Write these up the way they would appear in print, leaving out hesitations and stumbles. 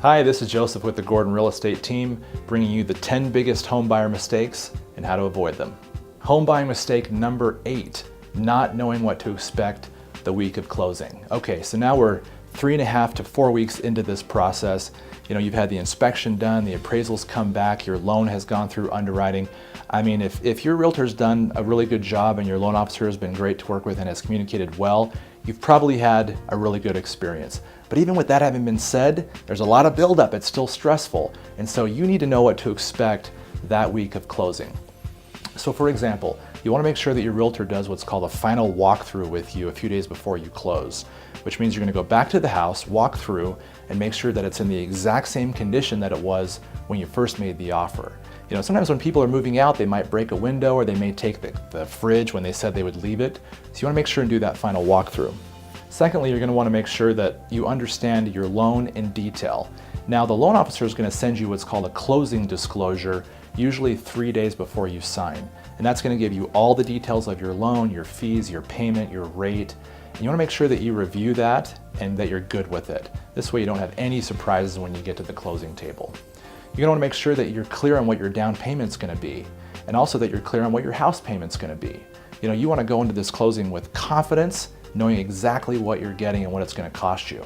Hi, this is Joseph with the Gordon Real Estate team, bringing you the 10 biggest home buyer mistakes and how to avoid them. Home buying mistake number 8, not knowing what to expect the week of closing. Okay, so now we're 3.5 to 4 weeks into this process. You know, you've had the inspection done, the appraisals come back, your loan has gone through underwriting. I mean, if your realtor's done a really good job and your loan officer has been great to work with and has communicated well, you've probably had a really good experience. But even with that having been said, there's a lot of buildup, it's still stressful. And so you need to know what to expect that week of closing. So for example, you want to make sure that your realtor does what's called a final walkthrough with you a few days before you close, which means you're going to go back to the house, walk through, and make sure that it's in the exact same condition that it was when you first made the offer. You know, sometimes when people are moving out, they might break a window or they may take the fridge when they said they would leave it. So you want to make sure and do that final walkthrough. Secondly, you're going to want to make sure that you understand your loan in detail. Now, the loan officer is going to send you what's called a closing disclosure, usually 3 days before you sign. And that's going to give you all the details of your loan, your fees, your payment, your rate. And you want to make sure that you review that and that you're good with it. This way you don't have any surprises when you get to the closing table. You're going to want to make sure that you're clear on what your down payment's going to be, and also that you're clear on what your house payment's going to be. You know, you want to go into this closing with confidence, knowing exactly what you're getting and what it's going to cost you.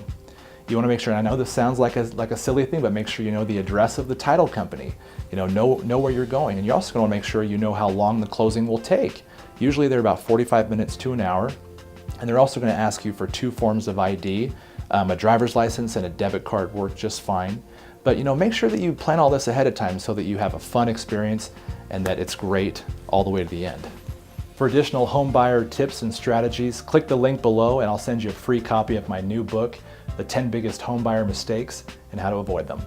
You want to make sure, and I know this sounds like a silly thing, but make sure you know the address of the title company. You know where you're going. And you're also going to make sure you know how long the closing will take. Usually they're about 45 minutes to an hour. And they're also going to ask you for 2 forms of ID. A driver's license and a debit card work just fine. But make sure that you plan all this ahead of time so that you have a fun experience and that it's great all the way to the end. For additional home buyer tips and strategies, click the link below and I'll send you a free copy of my new book, The 10 Biggest Home Buyer Mistakes and How to Avoid Them.